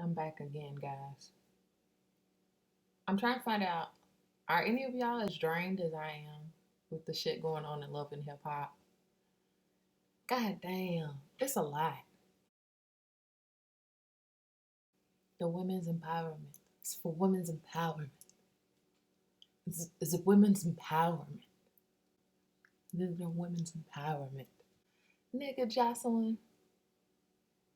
I'm back again, guys. I'm trying to find out, are any of y'all as drained as I am with the shit going on in love and hip hop? God damn, it's a lot. The women's empowerment. It's for women's empowerment. It's women's empowerment. This is women's empowerment. Nigga, Joseline,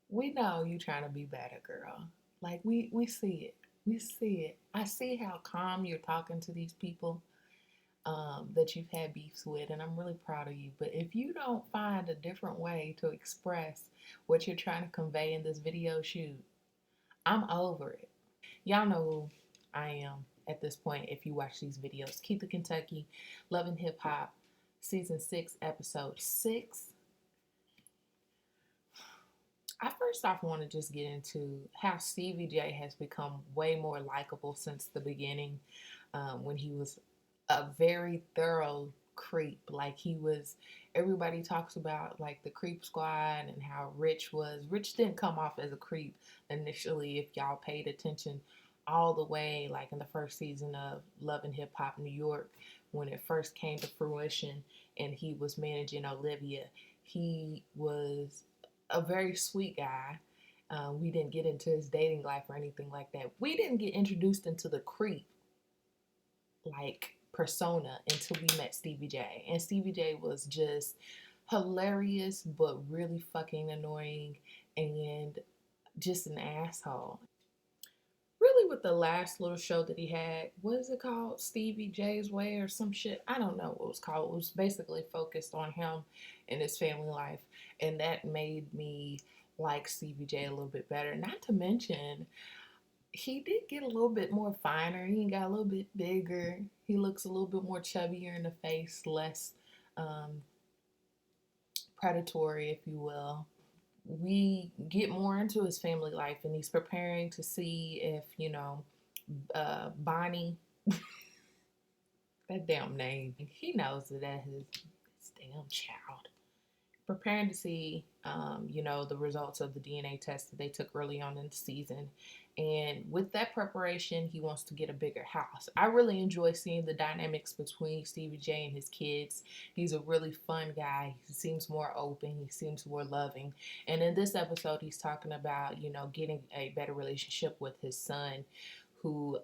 we know you trying to be better, girl. Like, we see it. We see it. I see how calm you're talking to these people that you've had beefs with, and I'm really proud of you. But if you don't find a different way to express what you're trying to convey in this video shoot, I'm over it. Y'all know who I am at this point if you watch these videos. Keep the Kentucky, Love and Hip Hop, Season 6, Episode 6. I first off want to just get into how Stevie J has become way more likable since the beginning, when he was a very thorough creep. Like, he was, everybody talks about like the creep squad and how Rich was. Rich didn't come off as a creep initially, if y'all paid attention all the way, like in the first season of Love and Hip Hop New York, when it first came to fruition and he was managing Olivia. He was a very sweet guy. We didn't get into his dating life or anything like that. We didn't get introduced into the creep like persona until we met Stevie J. And Stevie J was just hilarious but really fucking annoying and just an asshole. Really, with the last little show that he had, what is it called? Stevie J's Way or some shit? I don't know what it was called. It was basically focused on him and his family life. And that made me like Stevie J a little bit better. Not to mention, he did get a little bit more finer. He got a little bit bigger. He looks a little bit more chubbier in the face, less um, predatory, if you will. We get more into his family life, and he's preparing to see if, Bonnie, that damn name, he knows that his damn child. Preparing to see, the results of the DNA test that they took early on in the season. And with that preparation, he wants to get a bigger house. I really enjoy seeing the dynamics between Stevie J and his kids. He's a really fun guy. He seems more open. He seems more loving. And in this episode, he's talking about, getting a better relationship with his son, who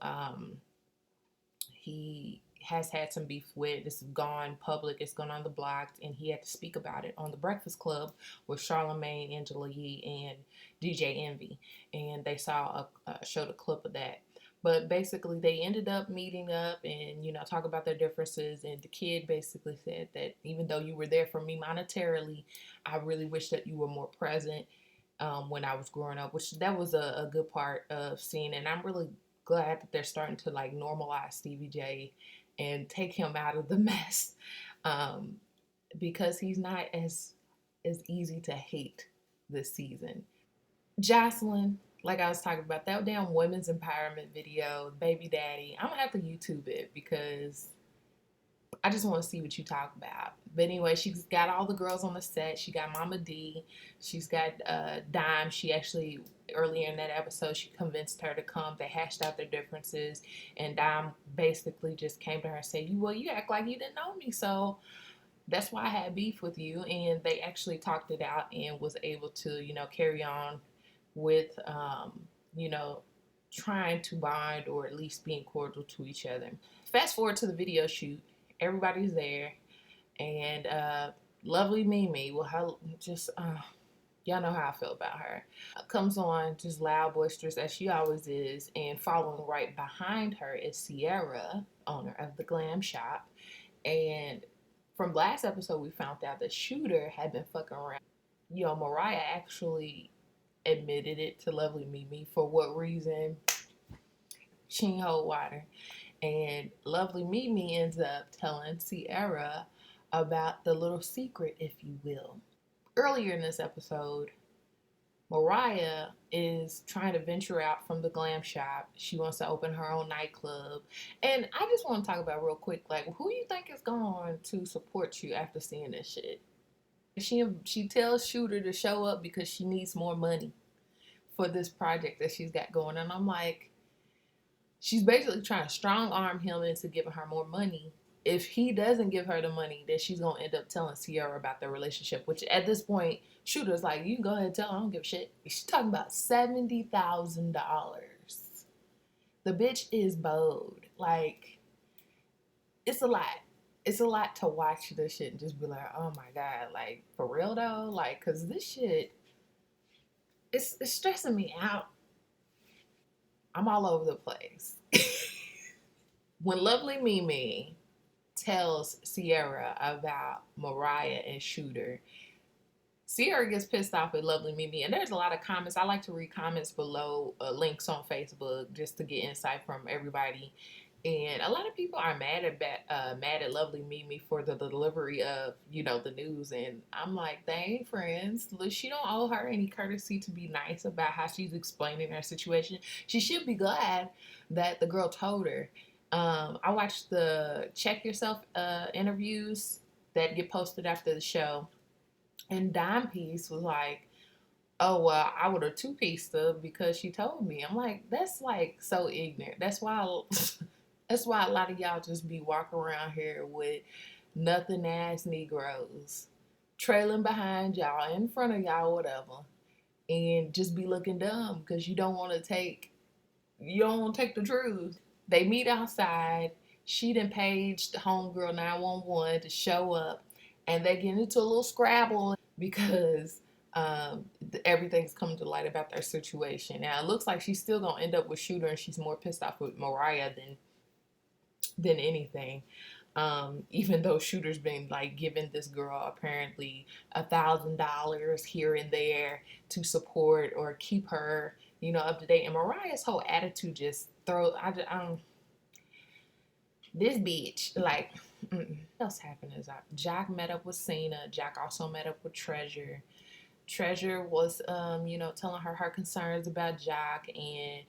he has had some beef with. This has gone public. It's gone on the blogs, and he had to speak about it on the Breakfast Club with Charlamagne, Angela Yee, and DJ Envy. And they showed a clip of that. But basically, they ended up meeting up and, talk about their differences. And the kid basically said that even though you were there for me monetarily, I really wish that you were more present when I was growing up, which that was a good part of seeing. And I'm really glad that they're starting to like normalize Stevie J and take him out of the mess, um, because he's not as easy to hate this season. Joseline, like I was talking about, that damn women's empowerment video, baby daddy, I'm gonna have to YouTube it because I just want to see what you talk about. But anyway, she's got all the girls on the set. She got Mama D. She's got Dime. She actually, earlier in that episode, she convinced her to come. They hashed out their differences. And Dime basically just came to her and said, well, you act like you didn't know me. So that's why I had beef with you. And they actually talked it out and was able to, carry on with, trying to bond or at least being cordial to each other. Fast forward to the video shoot. Everybody's there, and lovely Mimi, well, y'all know how I feel about her, comes on just loud, boisterous as she always is, and following right behind her is Sierra, owner of the glam shop. And from last episode, we found out that Shooter had been fucking around. Moriah actually admitted it to lovely Mimi. For what reason? She ain't hold water. And lovely Mimi ends up telling Sierra about the little secret, if you will. Earlier in this episode, Moriah is trying to venture out from the glam shop. She wants to open her own nightclub. And I just want to talk about real quick, like, who you think is going to support you after seeing this shit? She tells Shooter to show up because she needs more money for this project that she's got going. And I'm like, she's basically trying to strong arm him into giving her more money. If he doesn't give her the money, then she's gonna end up telling Sierra about their relationship. Which at this point, Shooter's like, you can go ahead and tell her, I don't give a shit. She's talking about $70,000. The bitch is bold. Like, it's a lot. It's a lot to watch this shit and just be like, oh my god, like for real though, like, cause this shit, it's stressing me out. I'm all over the place. When Lovely Mimi tells Sierra about Moriah and Shooter, Sierra gets pissed off at Lovely Mimi, and there's a lot of comments. I like to read comments below links on Facebook just to get insight from everybody. And a lot of people are mad at Lovely Mimi for the delivery of the news, and I'm like, they ain't friends. She don't owe her any courtesy to be nice about how she's explaining her situation. She should be glad that the girl told her. I watched the Check Yourself interviews that get posted after the show, and Dime Piece was like, oh well, I would have two-pieced her because she told me. I'm like, that's like so ignorant. That's why that's why a lot of y'all just be walking around here with nothing ass Negroes trailing behind y'all, in front of y'all, whatever, and just be looking dumb because you don't want to take the truth. They meet outside. She done paged homegirl 911 to show up, and they get into a little scrabble because everything's coming to light about their situation. Now it looks like she's still gonna end up with Shooter, and she's more pissed off with Moriah than anything. Even though Shooter's been like giving this girl apparently $1,000 here and there to support or keep her, up to date. And Mariah's whole attitude just throw. This bitch like. Mm-mm. What else happened is Jack met up with Cena. Jack also met up with Treasure. Treasure was, telling her concerns about Jack and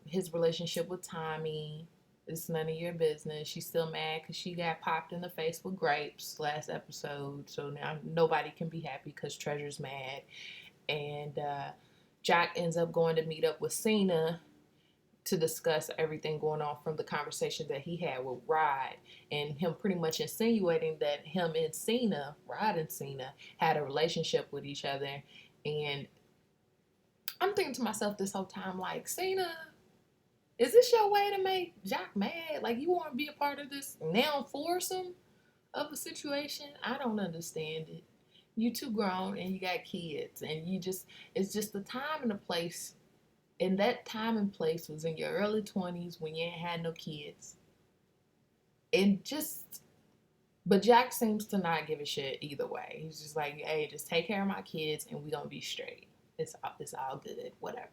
his relationship with Tommy. It's none of your business. She's still mad because she got popped in the face with grapes last episode. So now nobody can be happy because Treasure's mad. And Jack ends up going to meet up with Cena to discuss everything going on from the conversation that he had with Rod, and him pretty much insinuating that him and Cena, Rod and Cena, had a relationship with each other. And I'm thinking to myself this whole time, like, Cena, is this your way to make Jack mad? Like, you want to be a part of this now foursome of a situation? I don't understand it. You too grown and you got kids, and it's just the time and the place. And that time and place was in your early 20s when you ain't had no kids. And but Jack seems to not give a shit either way. He's just like, hey, just take care of my kids and we gonna be straight. It's all good, whatever.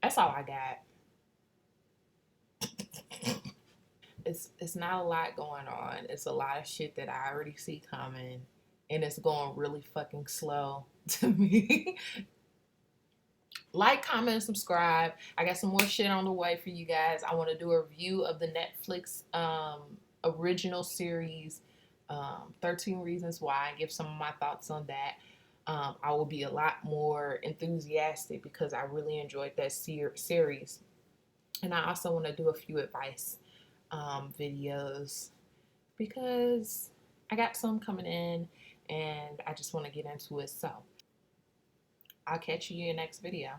That's all I got. It's not a lot going on. It's a lot of shit that I already see coming, and it's going really fucking slow to me. Like, comment, and subscribe. I got some more shit on the way for you guys. I want to do a review of the Netflix original series, 13 Reasons Why, and give some of my thoughts on that. I will be a lot more enthusiastic because I really enjoyed that series. And I also want to do a few advice videos because I got some coming in and I just want to get into it. So I'll catch you in your next video.